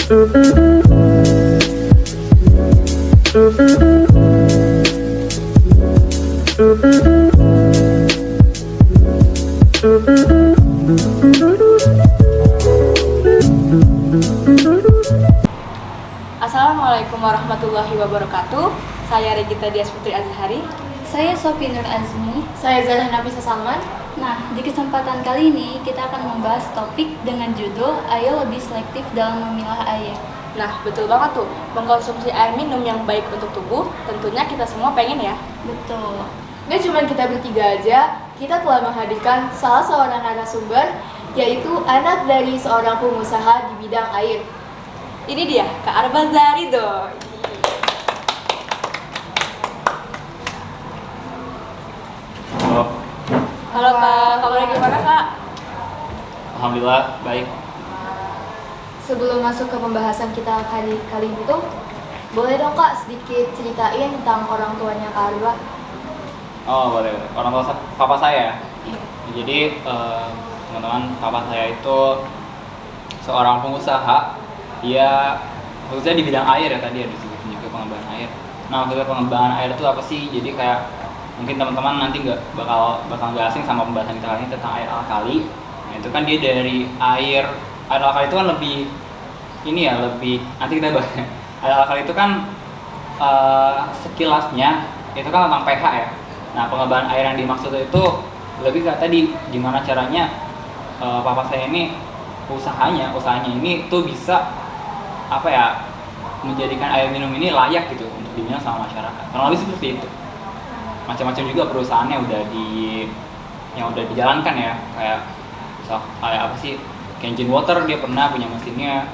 Assalamualaikum warahmatullahi wabarakatuh. Saya Regita Dias Putri Azhari. Saya Sofi Nur Azmi. Saya Zahra Nafisa Salman. Nah, di kesempatan kali ini kita akan membahas topik dengan judul Ayo Lebih Selektif Dalam Memilah Air. Nah, betul banget tuh. Mengkonsumsi air minum yang baik untuk tubuh, tentunya kita semua pengen ya. Betul. Gak cuma kita bertiga aja, kita telah menghadirkan salah seorang narasumber, yaitu anak dari seorang pengusaha di bidang air. Ini dia, Kak Arba Zarido. Halo Kak, kabarnya gimana Kak? Alhamdulillah baik. Sebelum masuk ke pembahasan kita kali ini tuh, boleh dong Kak sedikit ceritain tentang orang tuanya Kak Arba? Oh boleh. Orang tua papa saya. Jadi teman-teman, papa saya itu seorang pengusaha. Dia khususnya di bidang air ya, tadi ada disebut juga pengembangan air. Nah, maksudnya pengembangan air itu apa sih? Jadi kayak mungkin teman-teman nanti bakal nggak asing sama pembahasan kita kali ini tentang air alkali. Nah, itu kan dia dari air alkali itu kan lebih nanti kita bahas. Air alkali itu kan sekilasnya itu kan tentang pH ya. Nah, pengembangan air yang dimaksud itu lebih kayak tadi gimana caranya papa saya ini usahanya ini tuh bisa menjadikan air minum ini layak gitu untuk diminum sama masyarakat. Kurang lebih seperti itu. Macam-macam juga perusahaannya udah dijalankan ya, kayak Kenjin Water dia pernah punya mesinnya,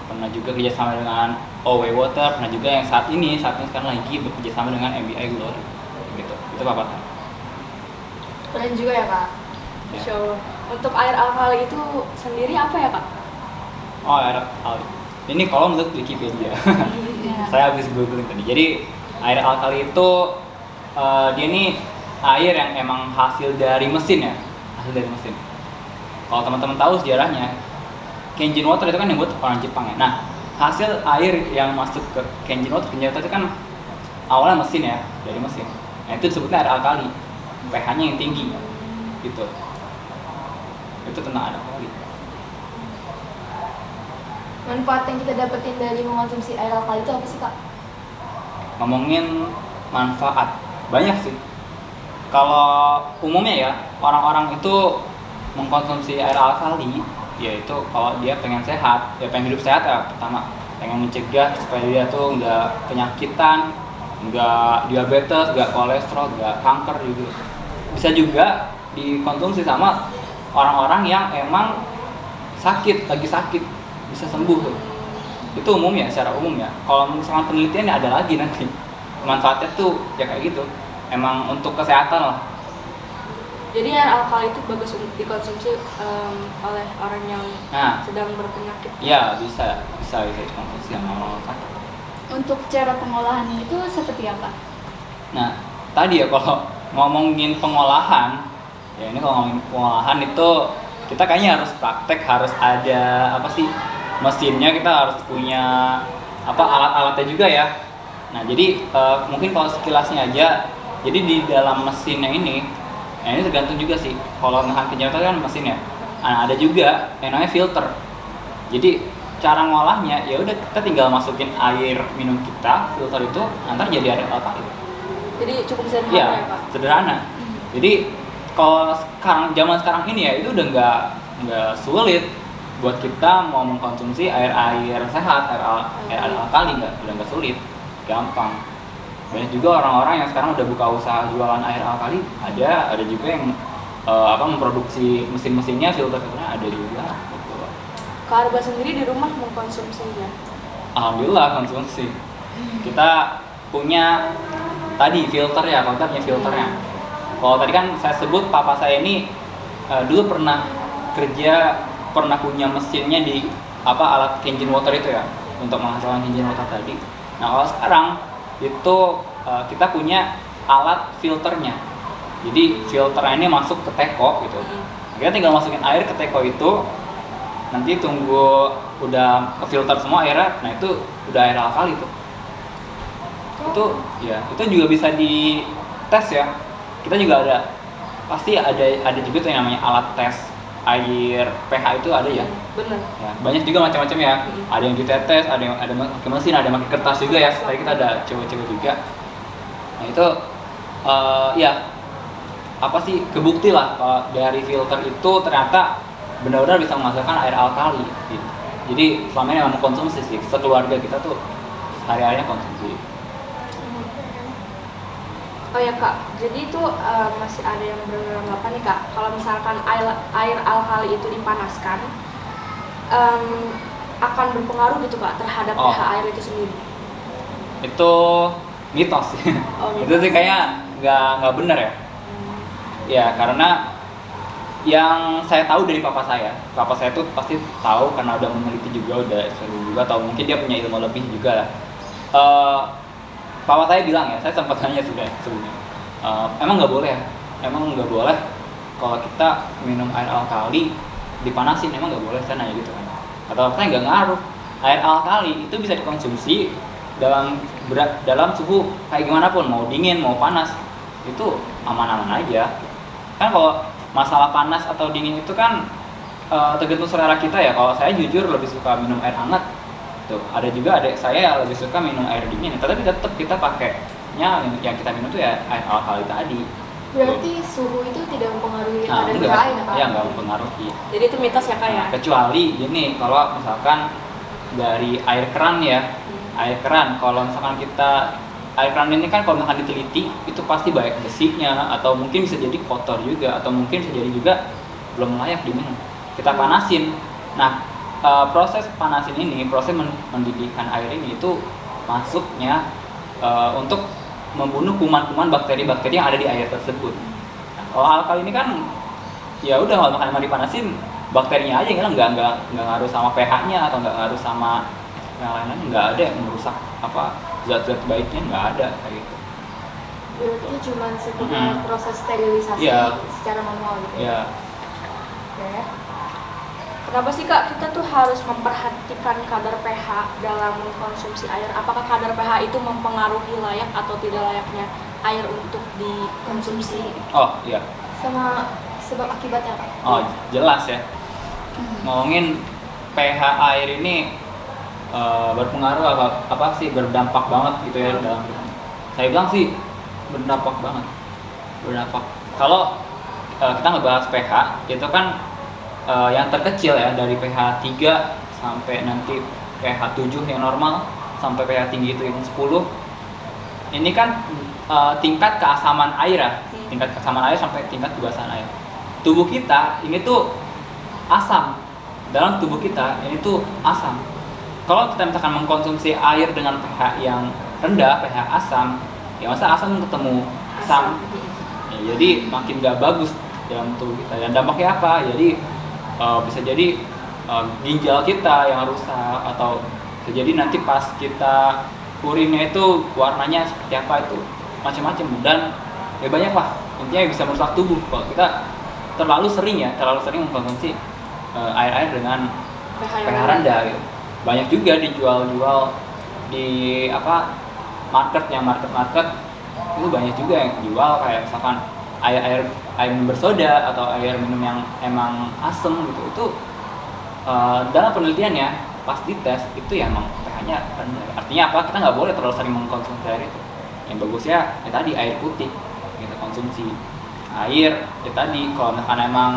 pernah juga kerjasama dengan OW Water, pernah juga yang saat ini sekarang lagi bekerjasama dengan MBI Glory gitu. Itu apa? Keren juga ya Kak. Insya Allah. Untuk air alkali itu sendiri apa ya Kak? Oh, air alkali. Ini kalau menurut Wikipedia. Saya habis googling tadi. Jadi air alkali itu dia ini air yang emang hasil dari mesin ya, Kalau teman-teman tahu sejarahnya, Kenjin Water itu kan yang buat orang Jepang ya. Nah, hasil air yang masuk ke Kenjin Water itu kan awalnya mesin ya, dari mesin. Nah, itu disebutnya air alkali, pH-nya yang tinggi, gitu. Itu tentang air alkali. Manfaat yang kita dapetin dari mengkonsumsi air alkali itu apa sih Kak? Ngomongin manfaat, banyak sih. Kalau umumnya ya, orang-orang itu mengkonsumsi air alkali, yaitu kalau dia pengen sehat, ya pengen hidup sehat ya, pertama pengen mencegah supaya dia tuh nggak penyakitan, nggak diabetes, nggak kolesterol, nggak kanker juga. Bisa juga dikonsumsi sama orang-orang yang emang lagi sakit, bisa sembuh tuh. Itu umumnya, secara umum ya. Kalau misalkan penelitiannya ada lagi nanti, manfaatnya tuh ya kayak gitu. Emang untuk kesehatan lah. Jadi air alkali itu bagus untuk dikonsumsi oleh orang yang sedang berpenyakit. Iya, bisa dikonsumsi sama orang sakit. Untuk cara pengolahannya itu seperti apa? Nah, tadi ya kalau ngomongin pengolahan, ya ini kalau ngomongin pengolahan itu kita kayaknya harus praktek, harus ada mesinnya, kita harus punya alat-alatnya juga ya. Nah, jadi mungkin kalau sekilasnya aja, jadi di dalam mesinnya ini tergantung juga sih. Kalau ngehan Kenjin Water kan mesinnya, ada juga yang namanya filter. Jadi cara ngolahnya ya udah kita tinggal masukin air minum kita, filter itu antar jadi air alkali. Jadi cukup sederhana ya Pak? Sederhana. Jadi kalau zaman sekarang ini ya itu udah nggak sulit buat kita mau mengkonsumsi air sehat, air alkali, udah nggak sulit, gampang. Banyak juga orang-orang yang sekarang udah buka usaha jualan air alkali, ada juga yang memproduksi mesin-mesinnya, filter-filternya ada juga. Gitu. Kak Arba sendiri di rumah mengkonsumsinya? Alhamdulillah konsumsi. Kita punya tadi filter ya, kalau kita punya filternya. Kalau tadi kan saya sebut papa saya ini dulu pernah punya mesinnya di alat Kenjin Water itu ya, untuk menghasilkan Kenjin Water tadi. Nah, kalau sekarang itu kita punya alat filternya. Jadi filternya ini masuk ke teko gitu. Kita tinggal masukin air ke teko itu, nanti tunggu udah kefilter semua airnya, nah itu udah air alkali tuh. Itu ya, itu juga bisa dites ya. Kita juga pasti ada juga tuh yang namanya alat tes air pH itu ada ya. Bener. Ya, banyak juga macam-macam ya. Ada yang ditetes, ada yang pakai mesin, ada yang pakai kertas juga ya. Tadi kita ada coba-coba juga. Nah itu ya apa sih, kebukti lah kalau dari filter itu ternyata benar-benar bisa menghasilkan air alkali gitu. Jadi selama ini memang konsumsi sih, sekeluarga kita tuh sehari-harinya konsumsi. Oh ya Kak, jadi itu masih ada yang beranggapan nih Kak, kalau misalkan air alkali itu dipanaskan akan berpengaruh gitu Kak terhadap pH air itu sendiri. Itu mitos. Itu sih kayaknya nggak benar ya. Ya karena yang saya tahu dari papa saya tuh pasti tahu karena udah meneliti juga, udah sering juga, atau mungkin dia punya ilmu lebih juga lah. Papa saya bilang ya, saya sempat tanya sebelumnya, emang nggak boleh kalau kita minum air alkali dipanasin, emang nggak boleh, saya nanya gitu kan. Kata papa saya nggak ngaruh, air alkali itu bisa dikonsumsi dalam suhu kayak gimana pun, mau dingin mau panas, itu aman-aman aja. Kan kalau masalah panas atau dingin itu kan tergantung selera kita ya. Kalau saya jujur lebih suka minum air hangat. Tuh, ada juga adik saya yang lebih suka minum air dingin. Tapi tetap kita pakainya yang kita minum tuh ya air alkali tadi. Berarti suhu itu tidak mempengaruhi kadar pH air ya Kak? Iya, nggak mempengaruhi. Jadi itu mitos ya Kak ya? Kecuali gini, kalau misalkan dari air keran ya, air keran, kalau misalkan air keran ini kan kalau misalkan diteliti itu pasti banyak besinya, atau mungkin bisa jadi kotor juga, atau mungkin bisa jadi juga belum layak diminum. Kita panasin. Nah, proses panasin ini, proses mendidihkan air ini itu masuknya untuk membunuh kuman-kuman bakteri-bakteri yang ada di air tersebut. Nah, kalau alkali ini kan ya udah, kalau makan dipanasin bakterinya aja yang hilang, nggak ngaruh sama pH-nya atau nggak ngaruh sama yang lain-lain, nggak ada yang merusak apa zat-zat baiknya, nggak ada kayak gitu. Berarti cuma sekedar proses sterilisasi secara manual gitu. Iya. Oke. Kenapa sih Kak kita tuh harus memperhatikan kadar pH dalam mengkonsumsi air? Apakah kadar pH itu mempengaruhi layak atau tidak layaknya air untuk dikonsumsi? Oh iya. Sama sebab akibatnya Kak? Oh jelas ya. Ngomongin pH air ini berpengaruh apa sih, berdampak banget gitu ya dalam, saya bilang sih berdampak banget. Kalau kita ngebahas pH itu kan yang terkecil ya, dari pH 3 sampai nanti pH 7 yang normal sampai pH tinggi itu yang 10. Ini kan tingkat keasaman air ya, tingkat keasaman air sampai tingkat kebasahan air. Tubuh kita ini tuh asam. Dalam tubuh kita ini tuh asam. Kalau kita misalkan mengkonsumsi air dengan pH yang rendah, pH asam, ya masa asam ketemu asam. Ya, jadi makin gak bagus dalam tubuh kita. Dan dampaknya apa? Jadi bisa jadi ginjal kita yang rusak, atau bisa jadi nanti pas kita urinnya itu warnanya seperti apa, itu macam-macam, dan ya banyak lah, intinya bisa merusak tubuh kalau kita terlalu sering mengkonsumsi air dengan pH rendah gitu. Banyak juga dijual di market itu banyak juga yang jual kayak misalkan air minum bersoda atau air minum yang emang asem gitu. Itu dalam penelitiannya pas dites itu ya emang pH-nya rendah. Artinya apa? Kita nggak boleh terlalu sering mengkonsumsi air itu. Yang bagusnya ya tadi air putih kita konsumsi. Air ya tadi kalau misalkan emang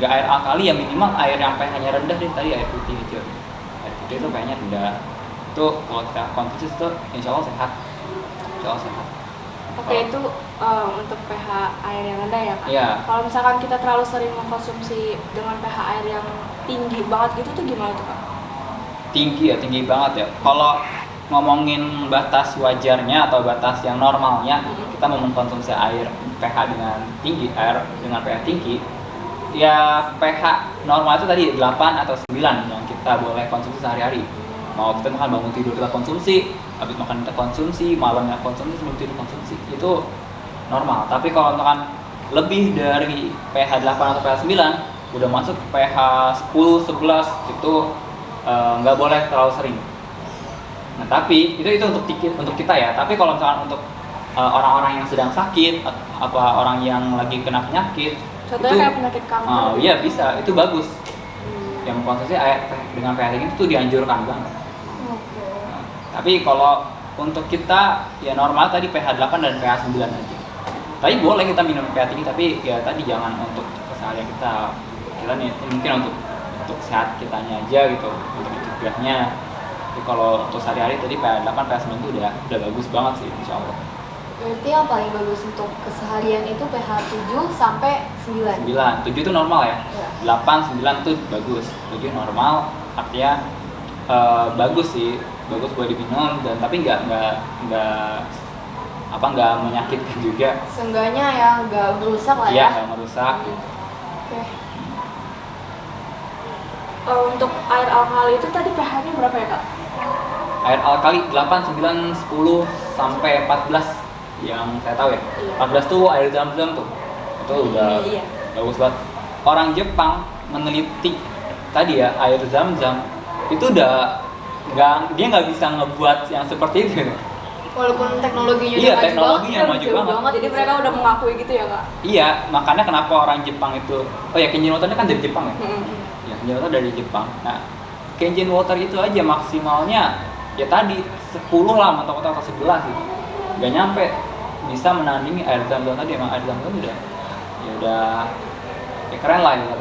nggak air alkali ya minimal air yang pH-nya rendah deh, tadi air putih aja. Air putih itu pH-nya rendah. Itu kalau kita konsumsi itu insya Allah sehat. Oke, itu untuk pH air yang rendah ya Kak? Iya. Kalau misalkan kita terlalu sering mengkonsumsi dengan pH air yang tinggi banget gitu tuh gimana tuh Kak? Tinggi banget ya. Kalau ngomongin batas wajarnya atau batas yang normalnya, kita mau mengkonsumsi air pH dengan tinggi, air dengan pH tinggi, ya pH normal itu tadi 8 atau 9 yang kita boleh konsumsi sehari-hari. Mau kita makan bangun tidur kita konsumsi, habis makan kita konsumsi, malamnya konsumsi, sebelum tidur konsumsi, itu normal. Tapi kalau misalkan lebih dari pH 8 atau pH 9 udah masuk ke pH 10, 11 itu nggak boleh terlalu sering. Nah tapi itu untuk kita ya. Tapi kalau misalkan untuk orang-orang yang sedang sakit, apa orang yang lagi kena penyakit, Contohnya itu, kayak penyakit kanker. iya bisa, itu bagus. Yang mengkonsumsi air dengan pH tinggi itu dianjurkan banget. Oke. Nah, tapi kalau untuk kita ya normal tadi pH 8 dan pH 9 aja. Tapi boleh kita minum pH tinggi, tapi ya tadi jangan untuk keseharian kita. Kita nih mungkin untuk sehat kitanya aja gitu, untuk mencegahnya. Tapi kalau untuk sehari-hari tadi pH 8 pH 9 itu udah bagus banget sih insyaallah. Berarti yang paling bagus untuk keseharian itu pH 7 sampai 9. 9, 7 itu normal ya. Ya. 8, 9 tuh bagus. 7 normal, artinya bagus sih, bagus buat diminum dan tapi nggak menyakitkan juga. Seenggaknya ya nggak merusak lah Iya, ya. nggak merusak. Oke. Untuk air alkali itu tadi pH-nya berapa ya, Kak? Air alkali 8, 9, 10 sampai 14 yang saya tahu ya. Iya. 14 tuh air zam-zam tuh. Itu udah Iya. bagus banget. Orang Jepang meneliti tadi ya air zam-zam itu udah dia nggak bisa ngebuat yang seperti itu. Walaupun teknologinya Iya, udah maju teknologinya banget, maju jauh banget. Jadi mereka udah mengakui gitu ya, Kak? Iya, makanya kenapa orang Jepang itu, oh ya Kenjin Water kan dari Jepang ya? Ya, Kenjin Water dari Jepang. Nah, Kenjin Water itu aja maksimalnya ya tadi 10 lah, mentok-mentok atau 11 gitu. Gak nyampe bisa menandingi air zam-zam tadi. Emang air zam-zam udah ya keren lah ya.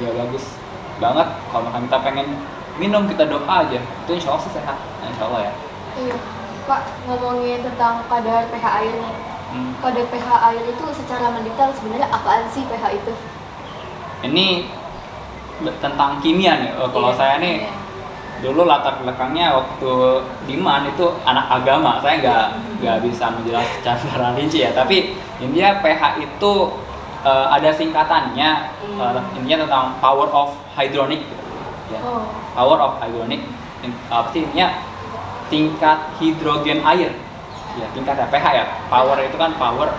Ya bagus banget. Kalau misalkan kita pengen minum, kita doa aja, itu insya Allah sih sehat. Nah, insya Allah ya. Iya. Pak, ngomongin tentang kadar pH air nih. Kadar pH air itu secara mendetail sebenarnya apaan sih pH itu? Ini tentang kimia nih. Kalau Iya. saya nih dulu latar belakangnya waktu Diman itu anak agama, saya nggak bisa menjelaskan secara rinci ya. Tapi intinya pH itu ada singkatannya, intinya tentang power of hydronic. Ya. Oh. Power of hydronic, apa sih intinya tingkat hidrogen air. Ya tingkat pH ya. Power itu kan power.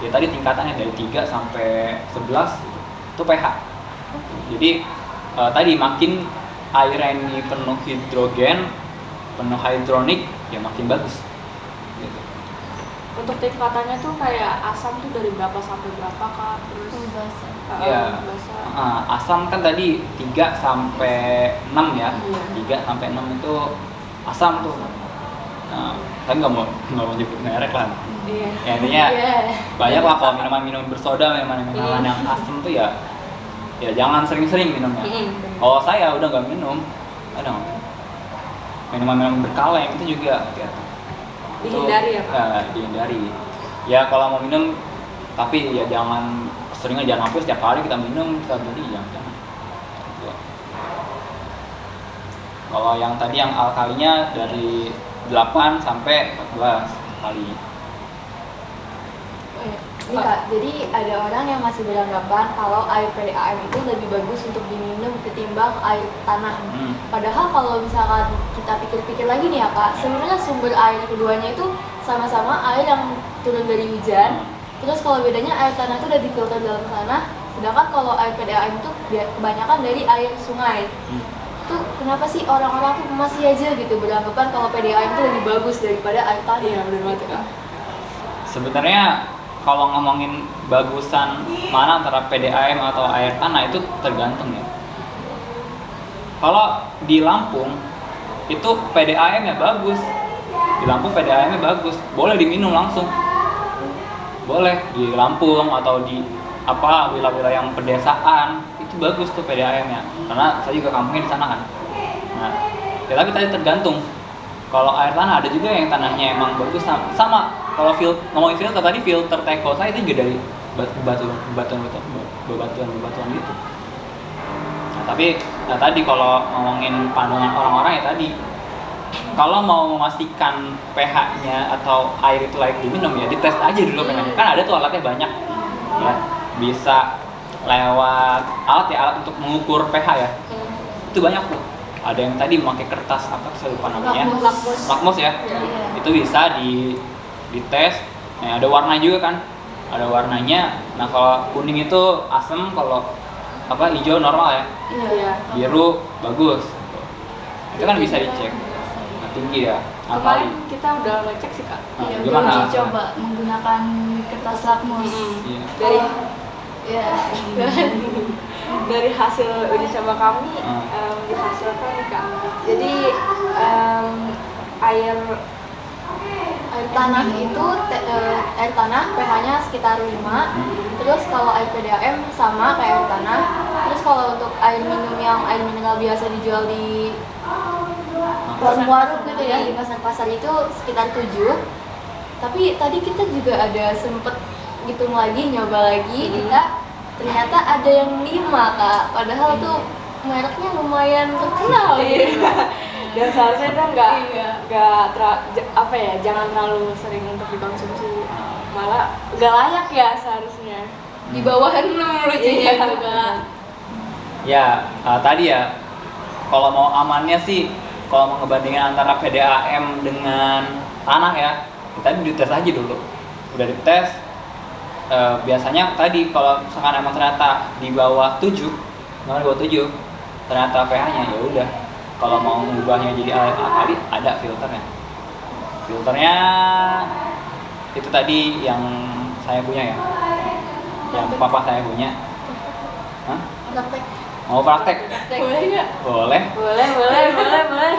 Ya tadi tingkatannya dari 3 sampai 11 itu pH. Jadi tadi makin air ini penuh hidrogen, penuh hydronic, ya makin bagus. Gitu. Untuk tingkatannya tuh kayak asam tuh dari berapa sampai berapa, Kak? Terus Iya. basa. Asam kan tadi 3 sampai 6 ya. Iya. 3 sampai 6 itu asam tuh. Nah, kan nggak mau nyebut merek lah. Iya. Ya, intinya Iya. banyak lah kalau minuman bersoda, minuman yang asam tuh ya jangan sering-sering minumnya. Kalau saya udah nggak minum, ada nggak? Minuman berkaleng itu juga ya, Dihindari ya, Pak? Ya, dihindari. Ya kalau mau minum, tapi ya jangan seringnya, jangan sampai setiap hari kita minum, kita beli, jangan. Gitu. Kalau yang tadi yang alkalinya dari 8 sampai 14 kali. Ini Kak, jadi ada orang yang masih beranggapan kalau air PDAM itu lebih bagus untuk diminum ketimbang air tanah. Padahal kalau misalkan kita pikir-pikir lagi nih ya Kak, sebenarnya sumber air keduanya itu sama-sama air yang turun dari hujan. Terus kalau bedanya air tanah itu udah difilter dalam tanah, sedangkan kalau air PDAM itu kebanyakan dari air sungai. Itu kenapa sih orang-orang tuh masih aja gitu beranggapan kalau PDAM itu lebih bagus daripada air tanah? Iya, benar banget, Kak. Sebenarnya kalau ngomongin bagusan mana antara PDAM atau air tanah itu tergantung ya. Kalau di Lampung itu PDAM-nya bagus. Di Lampung PDAM-nya bagus, boleh diminum langsung. Boleh di Lampung atau di wilayah-wilayah yang pedesaan itu bagus tuh PDAM-nya. Karena saya juga kampungnya di sana kan. Nah, ya tapi tadi tergantung. Kalau air tanah ada juga yang tanahnya emang bagus sama. Kalau ngomongin filter tadi, filter teko saya itu juga dari bebatuan gitu. Nah, tapi tadi kalau ngomongin pandangan orang-orang ya tadi, kalau mau memastikan pH-nya atau air itu layak diminum ya dites aja dulu pH-nya. Kan ada tuh alatnya banyak. Ya, bisa lewat alat untuk mengukur pH ya. Itu banyak tuh. Ada yang tadi memakai kertas saya lupa namanya. Lakmus ya. Itu bisa dites. Nah, ada warna juga kan. Ada warnanya. Nah, kalau kuning itu asam, kalau hijau normal ya. Iya. Biru bagus. Itu kan bisa dicek. Nah, tinggi ya. Alkali. Kemarin kita udah ngecek sih kak. Nah, Iya, gimana? uji coba menggunakan kertas lakmus. Iya. Dari Ya, dari hasil uji coba kami dihasilkan nih kak. Jadi air Air tanah itu air tanah pH-nya sekitar 5. Terus kalau air PDAM sama kayak air tanah. Terus kalau untuk air minum yang air mineral biasa dijual di warung-warung gitu ya, di pasar-pasar itu sekitar 7. Tapi tadi kita juga ada sempet ngitung lagi, nyoba lagi, kita ternyata ada yang 5 kak. Padahal tuh mereknya lumayan terkenal gitu. dan seharusnya itu jangan terlalu sering untuk dikonsumsi, malah nggak layak ya seharusnya. Di bawah 6 lucunya itu kak. Ya, tadi ya, kalau mau amannya sih, kalau mau ngebandingin antara PDAM dengan tanah ya, kita dites aja dulu. Udah dites, biasanya tadi kalau misalkan emang ternyata di bawah 7, ternyata pH-nya ya udah. Kalau mau mengubahnya jadi air alkali, ada filternya. Filternya itu tadi yang saya punya ya, yang papa saya punya. Hah? Praktek. Mau praktek? Boleh nggak? Boleh. Boleh.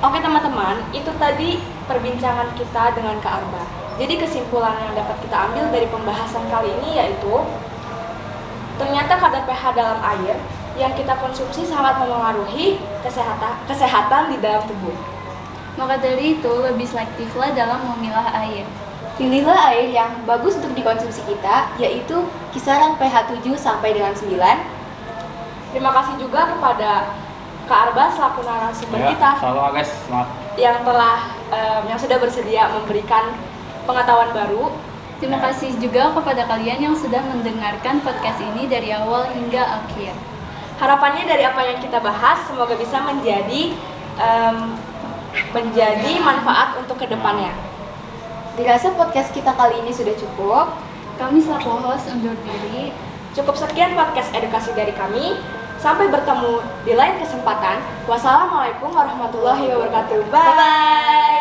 Oke teman-teman, itu tadi perbincangan kita dengan Kak Arba. Jadi kesimpulan yang dapat kita ambil dari pembahasan kali ini yaitu ternyata kadar pH dalam air yang kita konsumsi sangat memengaruhi kesehatan di dalam tubuh. maka dari itu lebih selektiflah dalam memilah air. Pilihlah air yang bagus untuk dikonsumsi kita, yaitu kisaran pH 7 sampai dengan 9. Terima kasih juga kepada Kak Arba selaku narasumber kita Selalu guys, semangat. yang sudah bersedia memberikan pengetahuan baru. Terima kasih juga kepada kalian yang sudah mendengarkan podcast ini dari awal hingga akhir. Harapannya dari apa yang kita bahas semoga bisa menjadi manfaat untuk kedepannya. Dirasa podcast kita kali ini sudah cukup. Kami selaku host undur diri. Cukup sekian podcast edukasi dari kami. Sampai bertemu di lain kesempatan. Wassalamualaikum warahmatullahi wabarakatuh. Bye.